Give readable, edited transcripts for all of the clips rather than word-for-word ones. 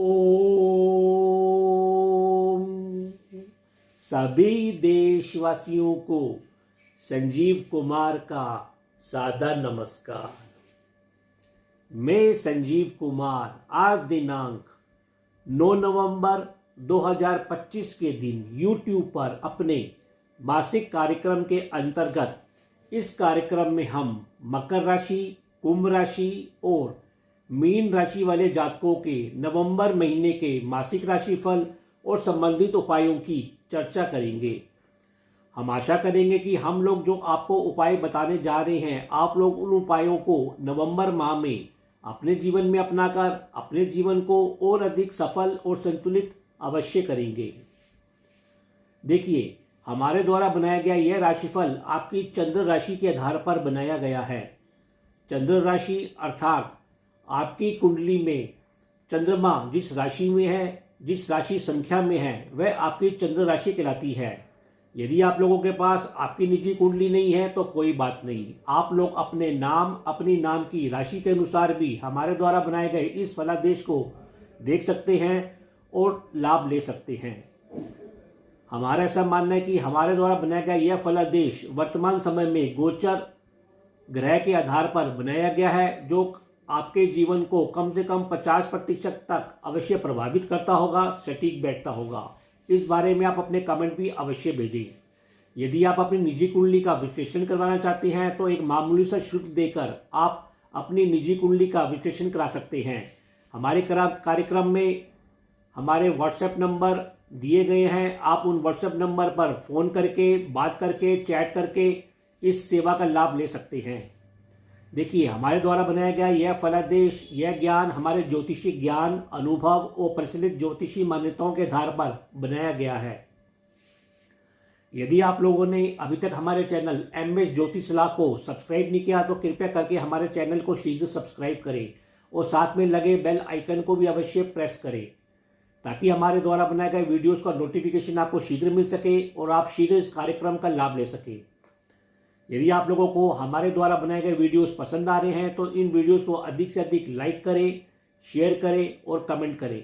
ओम सभी देशवासियों को संजीव कुमार का सादर नमस्कार। मैं संजीव कुमार आज दिनांक 9 नवंबर 2025 के दिन YouTube पर अपने मासिक कार्यक्रम के अंतर्गत इस कार्यक्रम में हम मकर राशि, कुंभ राशि और मीन राशि वाले जातकों के नवंबर महीने के मासिक राशिफल और संबंधित उपायों की चर्चा करेंगे। हम आशा करेंगे कि हम लोग जो आपको उपाय बताने जा रहे हैं, आप लोग उन उपायों को नवंबर माह में अपने जीवन में अपनाकर अपने जीवन को और अधिक सफल और संतुलित अवश्य करेंगे। देखिए, हमारे द्वारा बनाया गया यह राशिफल आपकी चंद्र राशि के आधार पर बनाया गया है। चंद्र राशि अर्थात आपकी कुंडली में चंद्रमा जिस राशि में है, जिस राशि संख्या में है, वह आपकी चंद्र राशि कहलाती है। यदि आप लोगों के पास आपकी निजी कुंडली नहीं है तो कोई बात नहीं, आप लोग अपने नाम, अपनी नाम की राशि के अनुसार भी हमारे द्वारा बनाए गए इस फलादेश को देख सकते हैं और लाभ ले सकते हैं। हमारा ऐसा मानना है कि हमारे द्वारा बनाया गया यह फलादेश वर्तमान समय में गोचर ग्रह के आधार पर बनाया गया है, जो आपके जीवन को कम से कम 50% तक अवश्य प्रभावित करता होगा, सटीक बैठता होगा। इस बारे में आप अपने कमेंट भी अवश्य भेजें। यदि आप अपनी निजी कुंडली का विश्लेषण करवाना चाहते हैं तो एक मामूली सा शुल्क देकर आप अपनी निजी कुंडली का विश्लेषण करा सकते हैं। हमारे कार्यक्रम में हमारे व्हाट्सएप नंबर दिए गए हैं, आप उन व्हाट्सएप नंबर पर फ़ोन करके, बात करके, चैट करके इस सेवा का लाभ ले सकते हैं। देखिए, हमारे द्वारा बनाया गया यह फलादेश, यह ज्ञान हमारे ज्योतिषी ज्ञान, अनुभव और प्रचलित ज्योतिषी मान्यताओं के आधार पर बनाया गया है। यदि आप लोगों ने अभी तक हमारे चैनल MS ज्योतिष सलाह को सब्सक्राइब नहीं किया तो कृपया करके हमारे चैनल को शीघ्र सब्सक्राइब करें और साथ में लगे बेल आइकन को भी अवश्य प्रेस करें, ताकि हमारे द्वारा बनाए गए वीडियोस का नोटिफिकेशन आपको शीघ्र मिल सके और आप शीघ्र इस कार्यक्रम का लाभ ले सके। यदि आप लोगों को हमारे द्वारा बनाए गए वीडियोस पसंद आ रहे हैं तो इन वीडियोस को अधिक से अधिक लाइक करें, शेयर करें और कमेंट करें।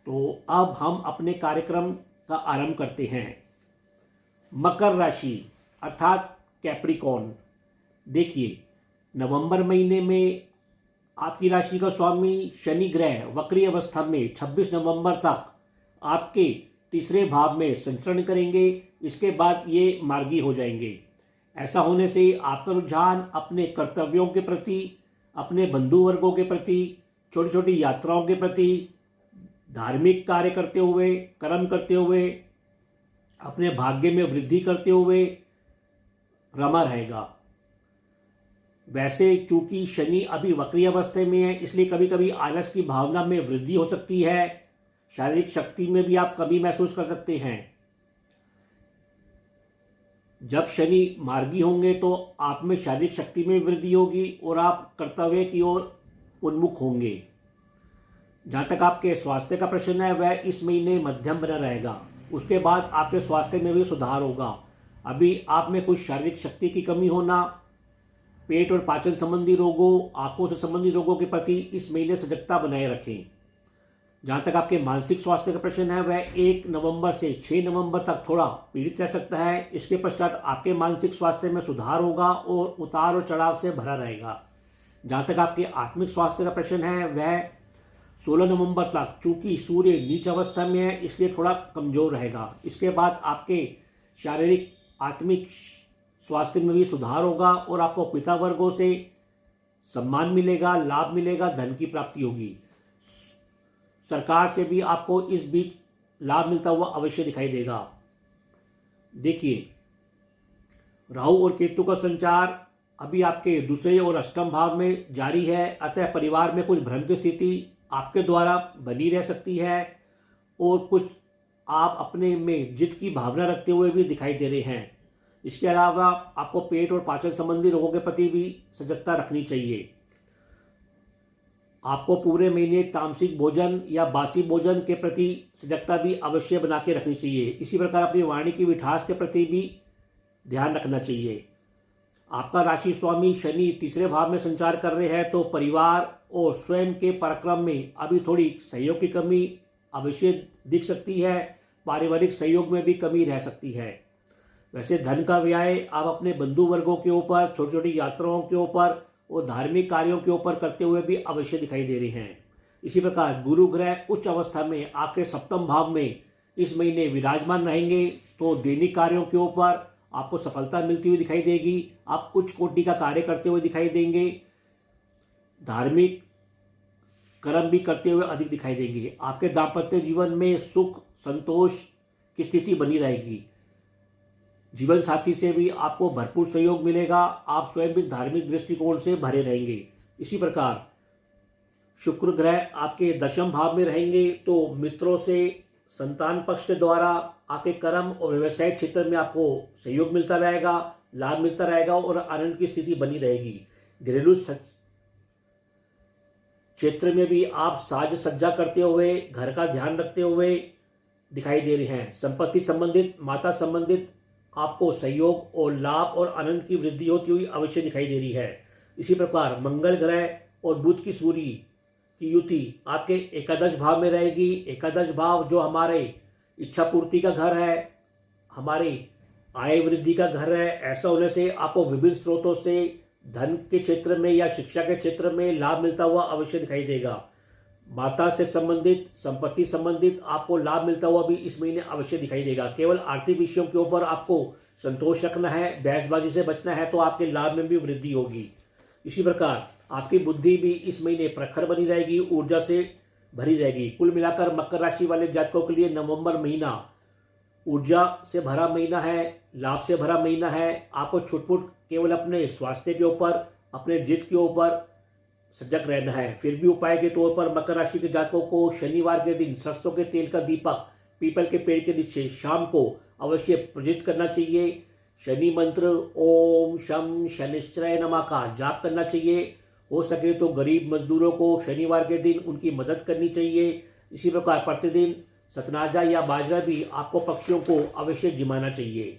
तो अब हम अपने कार्यक्रम का आरंभ करते हैं। मकर राशि अर्थात कैप्रिकॉर्न। देखिए, नवंबर महीने में आपकी राशि का स्वामी शनि ग्रह वक्री अवस्था में 26 नवंबर तक आपके तीसरे भाव में संचरण करेंगे। इसके बाद ये मार्गी हो जाएंगे। ऐसा होने से आपका रुझान अपने कर्तव्यों के प्रति, अपने बंधु वर्गों के प्रति, छोटी छोटी यात्राओं के प्रति, धार्मिक कार्य करते हुए, कर्म करते हुए, अपने भाग्य में वृद्धि करते हुए रमा रहेगा। वैसे चूंकि शनि अभी वक्री अवस्था में है, इसलिए कभी कभी आलस की भावना में वृद्धि हो सकती है। शारीरिक शक्ति में भी आप कमी महसूस कर सकते हैं। जब शनि मार्गी होंगे तो आप में शारीरिक शक्ति में वृद्धि होगी और आप कर्तव्य की ओर उन्मुख होंगे। जहाँ तक आपके स्वास्थ्य का प्रश्न है, वह इस महीने मध्यम बना रहेगा। उसके बाद आपके स्वास्थ्य में भी सुधार होगा। अभी आप में कुछ शारीरिक शक्ति की कमी होना, पेट और पाचन संबंधी रोगों, आंखों से संबंधित रोगों के प्रति इस महीने सजगता बनाए रखें। जहाँ तक आपके मानसिक स्वास्थ्य का प्रश्न है, वह 1 नवंबर से 6 नवंबर तक थोड़ा पीड़ित रह सकता है। इसके पश्चात आपके मानसिक स्वास्थ्य में सुधार होगा और उतार और चढ़ाव से भरा रहेगा। जहाँ तक आपके आत्मिक स्वास्थ्य का प्रश्न है, वह 16 नवंबर तक, चूंकि सूर्य नीच अवस्था में है इसलिए थोड़ा कमजोर रहेगा। इसके बाद आपके शारीरिक आत्मिक स्वास्थ्य में भी सुधार होगा और आपको पिता वर्गों से सम्मान मिलेगा, लाभ मिलेगा, धन की प्राप्ति होगी। सरकार से भी आपको इस बीच लाभ मिलता हुआ अवश्य दिखाई देगा। देखिए, राहु और केतु का संचार अभी आपके दूसरे और अष्टम भाव में जारी है, अतः परिवार में कुछ भ्रम की स्थिति आपके द्वारा बनी रह सकती है और कुछ आप अपने में जिद की भावना रखते हुए भी दिखाई दे रहे हैं। इसके अलावा आपको पेट और पाचन संबंधी रोगों के प्रति भी सजगता रखनी चाहिए। आपको पूरे महीने तामसिक भोजन या बासी भोजन के प्रति सजगता भी अवश्य बना के रखनी चाहिए। इसी प्रकार अपनी वाणी की मिठास के प्रति भी ध्यान रखना चाहिए। आपका राशि स्वामी शनि तीसरे भाव में संचार कर रहे हैं, तो परिवार और स्वयं के पराक्रम में अभी थोड़ी सहयोग की कमी अवश्य दिख सकती है। पारिवारिक सहयोग में भी कमी रह सकती है। वैसे धन का व्यय आप अपने बंधु वर्गों के ऊपर, छोटी छोटी यात्राओं के ऊपर और धार्मिक कार्यों के ऊपर करते हुए भी अवश्य दिखाई दे रहे हैं। इसी प्रकार गुरु ग्रह उच्च अवस्था में आपके सप्तम भाव में इस महीने विराजमान रहेंगे, तो दैनिक कार्यों के ऊपर आपको सफलता मिलती हुई दिखाई देगी। आप उच्च कोटि का कार्य करते हुए दिखाई देंगे। धार्मिक कर्म भी करते हुए अधिक दिखाई देंगे। आपके दाम्पत्य जीवन में सुख संतोष की स्थिति बनी रहेगी। जीवन साथी से भी आपको भरपूर सहयोग मिलेगा। आप स्वयं भी धार्मिक दृष्टिकोण से भरे रहेंगे। इसी प्रकार शुक्र ग्रह आपके दशम भाव में रहेंगे, तो मित्रों से, संतान पक्ष के द्वारा आपके कर्म और व्यवसाय क्षेत्र में आपको सहयोग मिलता रहेगा, लाभ मिलता रहेगा और आनंद की स्थिति बनी रहेगी। घरेलू क्षेत्र में भी आप साज सज्जा करते हुए, घर का ध्यान रखते हुए दिखाई दे रहे हैं। संपत्ति संबंधित, माता संबंधित आपको सहयोग और लाभ और आनंद की वृद्धि होती हुई अवश्य दिखाई दे रही है। इसी प्रकार मंगल ग्रह और बुध की सूर्य की युति आपके एकादश भाव में रहेगी। एकादश भाव जो हमारे इच्छा पूर्ति का घर है, हमारी आय वृद्धि का घर है। ऐसा होने से आपको विभिन्न स्रोतों से धन के क्षेत्र में या शिक्षा के क्षेत्र में लाभ मिलता हुआ अवश्य दिखाई देगा। माता से संबंधित, संपत्ति संबंधित आपको लाभ मिलता हुआ भी इस महीने अवश्य दिखाई देगा। केवल आर्थिक विषयों के ऊपर आपको संतोष रखना है, बहसबाजी से बचना है, तो आपके लाभ में भी वृद्धि होगी। इसी प्रकार आपकी बुद्धि भी इस महीने प्रखर बनी रहेगी, ऊर्जा से भरी रहेगी। कुल मिलाकर मकर राशि वाले जातकों के लिए नवंबर महीना ऊर्जा से भरा महीना है, लाभ से भरा महीना है। आपको छुटपुट केवल अपने स्वास्थ्य के ऊपर, अपने जिद के ऊपर सजग रहना है। फिर भी उपाय के तौर पर मकर राशि के जातकों को शनिवार के दिन सरसों के तेल का दीपक पीपल के पेड़ के नीचे शाम को अवश्य प्रज्वलित करना चाहिए। शनि मंत्र ओम शम शनिश्चराय नमः का जाप करना चाहिए। हो सके तो गरीब मजदूरों को शनिवार के दिन उनकी मदद करनी चाहिए। इसी प्रकार प्रतिदिन सतनाजा या बाजरा भी आपको पक्षियों को अवश्य जिमाना चाहिए।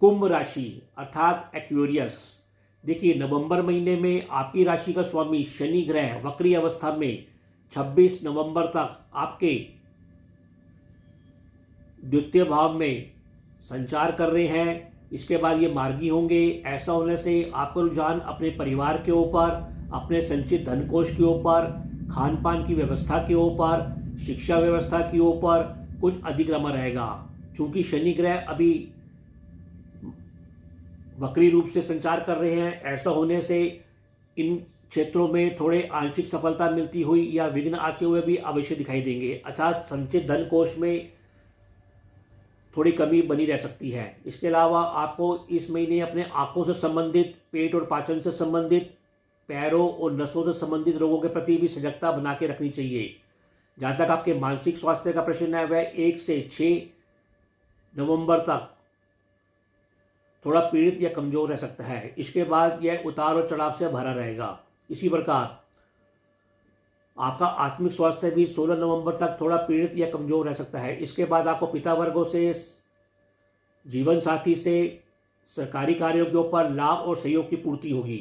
कुंभ राशि अर्थात एक्वेरियस, देखिए नवंबर महीने में आपकी राशि का स्वामी शनि ग्रह वक्री अवस्था में 26 नवंबर तक आपके द्वितीय भाव में संचार कर रहे हैं। इसके बाद ये मार्गी होंगे। ऐसा होने से आपका रुझान अपने परिवार के ऊपर, अपने संचित धन कोष के ऊपर, खान पान की व्यवस्था के ऊपर, शिक्षा व्यवस्था के ऊपर कुछ अधिक रमा रहेगा। चूंकि शनि ग्रह अभी वक्री रूप से संचार कर रहे हैं, ऐसा होने से इन क्षेत्रों में थोड़े आंशिक सफलता मिलती हुई या विघ्न आते हुए भी अवश्य दिखाई देंगे। अर्थात संचित धन कोष में थोड़ी कमी बनी रह सकती है। इसके अलावा आपको इस महीने अपने आंखों से संबंधित, पेट और पाचन से संबंधित, पैरों और नसों से संबंधित रोगों के प्रति भी सजगता बना के रखनी चाहिए। जहाँ तक आपके मानसिक स्वास्थ्य का प्रश्न है, वह 1 से 6 नवंबर तक थोड़ा पीड़ित या कमजोर रह सकता है। इसके बाद यह उतार और चढ़ाव से भरा रहेगा। इसी प्रकार आपका आत्मिक स्वास्थ्य भी 16 नवंबर तक थोड़ा पीड़ित या कमजोर रह सकता है। इसके बाद आपको पिता वर्गों से, जीवन साथी से, सरकारी कार्यों के ऊपर लाभ और सहयोग की पूर्ति होगी।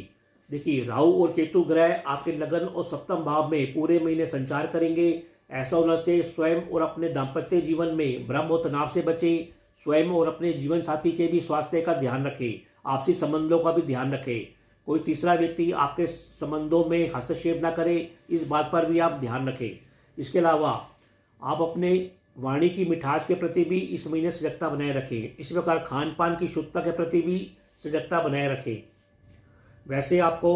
देखिए राहु और केतु ग्रह आपके लगन और सप्तम भाव में पूरे महीने संचार करेंगे। ऐसा होने से स्वयं और अपने दाम्पत्य जीवन में भ्रम और तनाव से बचें। स्वयं और अपने जीवन साथी के भी स्वास्थ्य का ध्यान रखें। आपसी संबंधों का भी ध्यान रखें। कोई तीसरा व्यक्ति आपके संबंधों में हस्तक्षेप ना करे, इस बात पर भी आप ध्यान रखें। इसके अलावा आप अपने वाणी की मिठास के प्रति भी इस महीने सजगता बनाए रखें। इस प्रकार खान पान की शुद्धता के प्रति भी सजगता बनाए रखें। वैसे आपको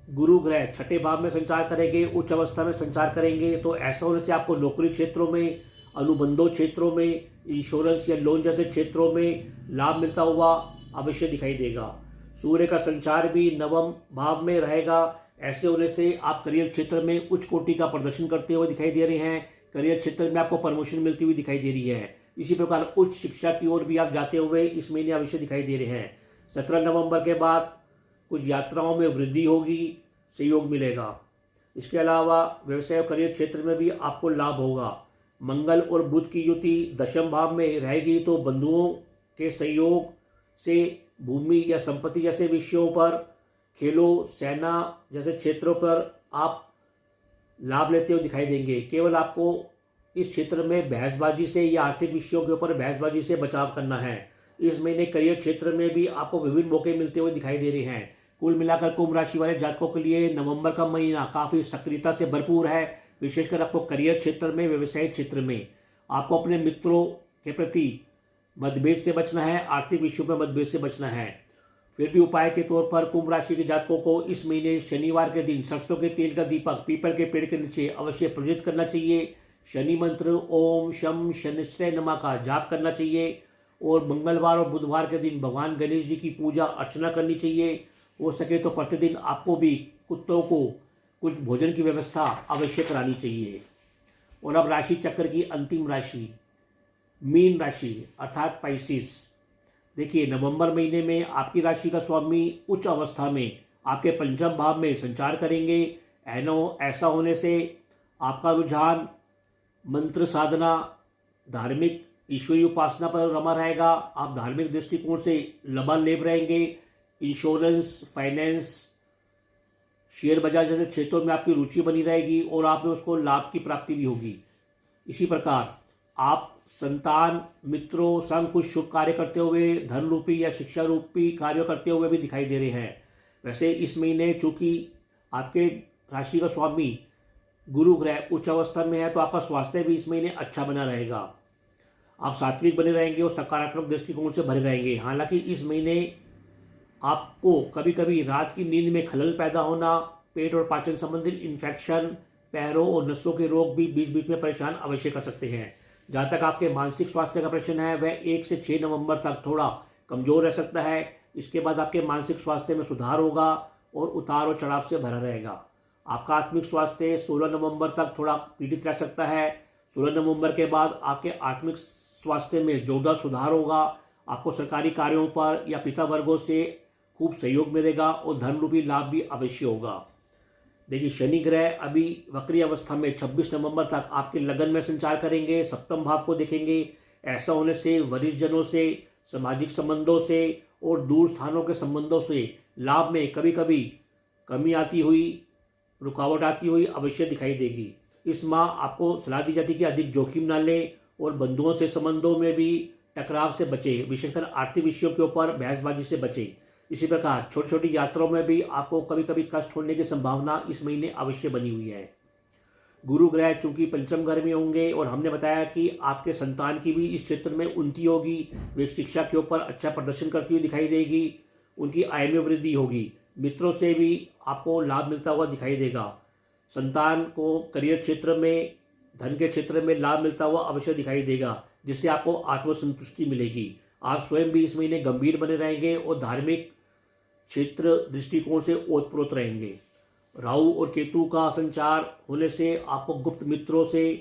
गुरु ग्रह छठे भाव में संचार करेंगे, उच्च अवस्था में संचार करेंगे, तो ऐसा होने से आपको नौकरी क्षेत्रों में, अनुबंधों क्षेत्रों में, इंश्योरेंस या लोन जैसे क्षेत्रों में लाभ मिलता हुआ अवश्य दिखाई देगा। सूर्य का संचार भी नवम भाव में रहेगा। ऐसे होने से आप करियर क्षेत्र में उच्च कोटि का प्रदर्शन करते हुए दिखाई दे रहे हैं। करियर क्षेत्र में आपको प्रमोशन मिलती हुई दिखाई दे रही है। इसी प्रकार उच्च शिक्षा की ओर भी आप जाते हुए इस महीने अवश्य दिखाई दे रहे हैं। 17 नवंबर के बाद कुछ यात्राओं में वृद्धि होगी, सहयोग मिलेगा। इसके अलावा व्यवसाय और करियर क्षेत्र में भी आपको लाभ होगा। मंगल और बुध की युति दशम भाव में रहेगी, तो बंधुओं के सहयोग से भूमि या संपत्ति जैसे विषयों पर, खेलों, सेना जैसे क्षेत्रों पर आप लाभ लेते हुए दिखाई देंगे। केवल आपको इस क्षेत्र में बहसबाजी से या आर्थिक विषयों के ऊपर बहसबाजी से बचाव करना है। इस महीने करियर क्षेत्र में भी आपको विभिन्न मौके मिलते हुए दिखाई दे रहे हैं। कुल मिलाकर कुंभ राशि वाले जातकों के लिए नवंबर का महीना काफी सक्रियता से भरपूर है। विशेषकर आपको करियर क्षेत्र में, व्यवसायिक क्षेत्र में आपको अपने मित्रों के प्रति मतभेद से बचना है, आर्थिक विषयों पर मतभेद से बचना है। फिर भी उपाय के तौर पर कुंभ राशि के जातकों को इस महीने शनिवार के दिन सरसों के तेल का दीपक पीपल के पेड़ के नीचे अवश्य प्रज्वलित करना चाहिए। शनि मंत्र ओम शम शनिश्चय नमः का जाप करना चाहिए और मंगलवार और बुधवार के दिन भगवान गणेश जी की पूजा अर्चना करनी चाहिए। हो सके तो प्रतिदिन आपको भी कुत्तों को कुछ भोजन की व्यवस्था अवश्य करानी चाहिए। और अब राशि चक्र की अंतिम राशि मीन राशि अर्थात स्पाइसिस। देखिए, नवंबर महीने में आपकी राशि का स्वामी उच्च अवस्था में आपके पंचम भाव में संचार करेंगे। ऐसा होने से आपका रुझान मंत्र साधना, धार्मिक ईश्वरीय उपासना पर रमा रहेगा। आप धार्मिक दृष्टिकोण से लबालेब रहेंगे। इंश्योरेंस, फाइनेंस, शेयर बाजार जैसे क्षेत्रों में आपकी रुचि बनी रहेगी और आप में उसको लाभ की प्राप्ति भी होगी। इसी प्रकार आप संतान, मित्रों संग कुछ शुभ कार्य करते हुए, धन रूपी या शिक्षा रूपी कार्य करते हुए भी दिखाई दे रहे हैं। वैसे इस महीने चूंकि आपके राशि का स्वामी गुरु ग्रह उच्च अवस्था में है, तो आपका स्वास्थ्य भी इस महीने अच्छा बना रहेगा। आप सात्विक बने रहेंगे और सकारात्मक दृष्टिकोण से भरे रहेंगे। हालांकि इस महीने आपको कभी कभी रात की नींद में खलल पैदा होना, पेट और पाचन संबंधी इन्फेक्शन, पैरों और नसों के रोग भी बीच बीच में परेशान अवश्य कर सकते हैं। जहाँ तक आपके मानसिक स्वास्थ्य का प्रश्न है, वह 1 से 6 नवंबर तक थोड़ा कमजोर रह सकता है। इसके बाद आपके मानसिक स्वास्थ्य में सुधार होगा और उतार और चढ़ाव से भरा रहेगा। आपका आत्मिक स्वास्थ्य 16 नवंबर तक थोड़ा पीड़ित रह सकता है। 16 नवंबर के बाद आपके आत्मिक स्वास्थ्य में जोरदार सुधार होगा। आपको सरकारी कार्यों पर या पिता वर्गों से खूब सहयोग मिलेगा और धन रूपी लाभ भी अवश्य होगा। देखिए, शनि ग्रह अभी वक्री अवस्था में 26 नवंबर तक आपके लगन में संचार करेंगे, सप्तम भाव को देखेंगे। ऐसा होने से वरिष्ठ जनों से, सामाजिक संबंधों से और दूर स्थानों के संबंधों से लाभ में कभी कभी कमी आती हुई, रुकावट आती हुई अवश्य दिखाई देगी। इस माह आपको सलाह दी जाती है कि अधिक जोखिम न लें और बंधुओं से संबंधों में भी टकराव से बचे, विशेषकर आर्थिक विषयों के ऊपर बहसबाजी से बचे। इसी प्रकार छोटी छोटी यात्राओं में भी आपको कभी कभी कष्ट होने की संभावना इस महीने अवश्य बनी हुई है। गुरु ग्रह चूंकि पंचम घर में होंगे और हमने बताया कि आपके संतान की भी इस क्षेत्र में उन्नति होगी, वे शिक्षा के ऊपर अच्छा प्रदर्शन करती हुई दिखाई देगी, उनकी आय में वृद्धि होगी, मित्रों से भी आपको लाभ मिलता हुआ दिखाई देगा। संतान को करियर क्षेत्र में, धन के क्षेत्र में लाभ मिलता हुआ अवश्य दिखाई देगा, जिससे आपको आत्मसंतुष्टि मिलेगी। आप स्वयं भी इस महीने गंभीर बने रहेंगे और धार्मिक क्षेत्र दृष्टिकोण से ओतप्रोत रहेंगे। राहु और केतु का संचार होने से आपको गुप्त मित्रों से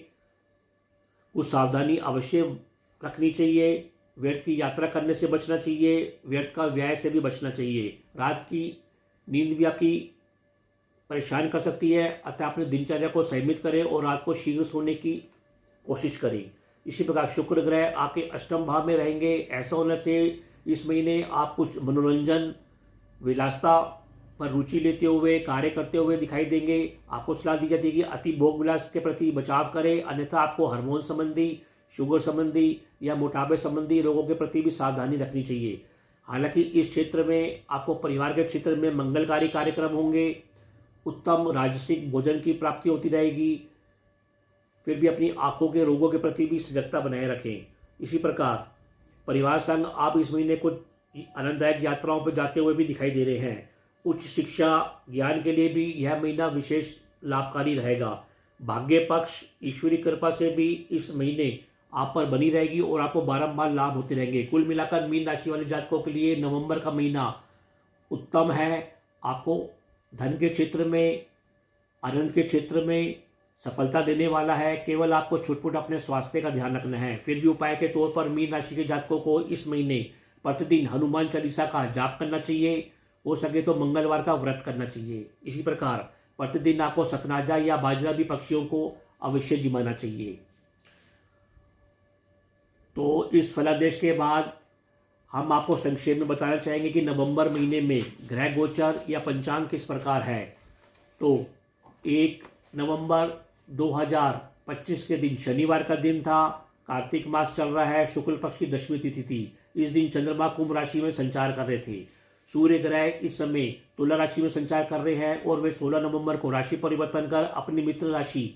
कुछ सावधानी अवश्य रखनी चाहिए। व्यर्थ की यात्रा करने से बचना चाहिए, व्यर्थ का व्यय से भी बचना चाहिए। रात की नींद भी आपकी परेशान कर सकती है, अतः अपने दिनचर्या को संयमित करें और रात को शीघ्र सोने की कोशिश करें। इसी प्रकार शुक्र ग्रह आपके अष्टम भाव में रहेंगे। ऐसा होने से इस महीने आप कुछ मनोरंजन, विलासता पर रुचि लेते हुए कार्य करते हुए दिखाई देंगे। आपको सलाह दी जाती है कि अति भोग विलास के प्रति बचाव करें, अन्यथा आपको हार्मोन संबंधी, शुगर संबंधी या मोटापे संबंधी रोगों के प्रति भी सावधानी रखनी चाहिए। हालांकि इस क्षेत्र में आपको परिवार के क्षेत्र में मंगलकारी कार्यक्रम होंगे, उत्तम राजसिक भोजन की प्राप्ति होती रहेगी। फिर भी अपनी आंखों के रोगों के प्रति भी सजगता बनाए रखें। इसी प्रकार परिवार संग आप इस महीने कुछ आनंददायक यात्राओं पर जाते हुए भी दिखाई दे रहे हैं। उच्च शिक्षा, ज्ञान के लिए भी यह महीना विशेष लाभकारी रहेगा। भाग्य पक्ष ईश्वरी कृपा से भी इस महीने आप पर बनी रहेगी और आपको बारंबार लाभ होते रहेंगे। कुल मिलाकर मीन राशि वाले जातकों के लिए नवंबर का महीना उत्तम है। आपको धन के क्षेत्र में, आनंद के क्षेत्र में सफलता देने वाला है। केवल आपको छुटपुट अपने स्वास्थ्य का ध्यान रखना है। फिर भी उपाय के तौर पर मीन राशि के जातकों को इस महीने प्रतिदिन हनुमान चालीसा का जाप करना चाहिए। हो सके तो मंगलवार का व्रत करना चाहिए। इसी प्रकार प्रतिदिन आपको सकनाजा या बाजरा भी पक्षियों को अवश्य जिमाना चाहिए। तो इस फलादेश के बाद हम आपको संक्षेप में बताना चाहेंगे कि नवंबर महीने में ग्रह गोचर या पंचांग किस प्रकार है। तो 1 नवंबर 2025 के दिन शनिवार का दिन था। कार्तिक मास चल रहा है, शुक्ल पक्ष की दशमी तिथि थी। इस दिन चंद्रमा कुंभ राशि में संचार कर रहे थे। सूर्य ग्रह इस समय तुला राशि में संचार कर रहे हैं और वे 16 नवंबर को राशि परिवर्तन कर अपनी मित्र राशि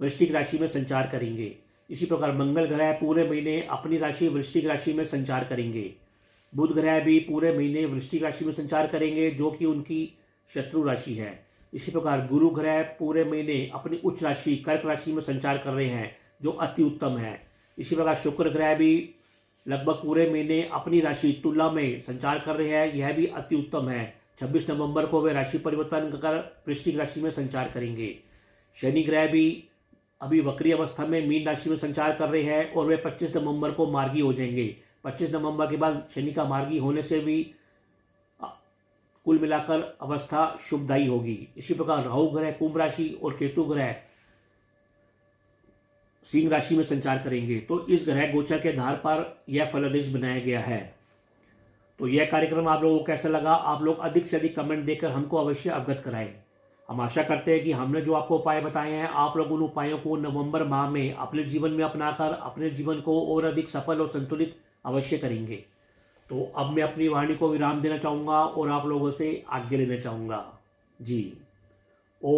वृश्चिक राशि में संचार करेंगे। इसी प्रकार मंगल ग्रह पूरे महीने अपनी राशि वृश्चिक राशि में संचार करेंगे। बुध ग्रह भी पूरे महीने वृश्चिक राशि में संचार करेंगे, जो कि उनकी शत्रु राशि है। इसी प्रकार गुरु ग्रह पूरे महीने अपनी उच्च राशि कर्क राशि में संचार कर रहे हैं, जो अति उत्तम है। इसी प्रकार शुक्र ग्रह भी लगभग पूरे महीने अपनी राशि तुला में संचार कर रहे हैं, यह भी अति उत्तम है। 26 नवंबर को वे राशि परिवर्तन कर वृश्चिक राशि में संचार करेंगे। शनि ग्रह भी अभी वक्री अवस्था में मीन राशि में संचार कर रहे हैं और वे 25 नवंबर को मार्गी हो जाएंगे। 25 नवंबर के बाद शनि का मार्गी होने से भी कुल मिलाकर अवस्था शुभदायी होगी। इसी प्रकार राहु ग्रह कुंभ राशि और केतु ग्रह सिंह राशि में संचार करेंगे। तो इस ग्रह गोचर के आधार पर यह फलादेश बनाया गया है। तो यह कार्यक्रम आप लोगों को कैसा लगा, आप लोग अधिक से अधिक कमेंट देकर हमको अवश्य अवगत कराएं। हम आशा करते हैं कि हमने जो आपको उपाय बताए हैं, आप लोग उन उपायों को नवंबर माह में अपने जीवन में अपनाकर अपने जीवन को और अधिक सफल और संतुलित अवश्य करेंगे। तो अब मैं अपनी वाणी को विराम देना चाहूँगा और आप लोगों से आज्ञा लेना चाहूँगा। जी, ओ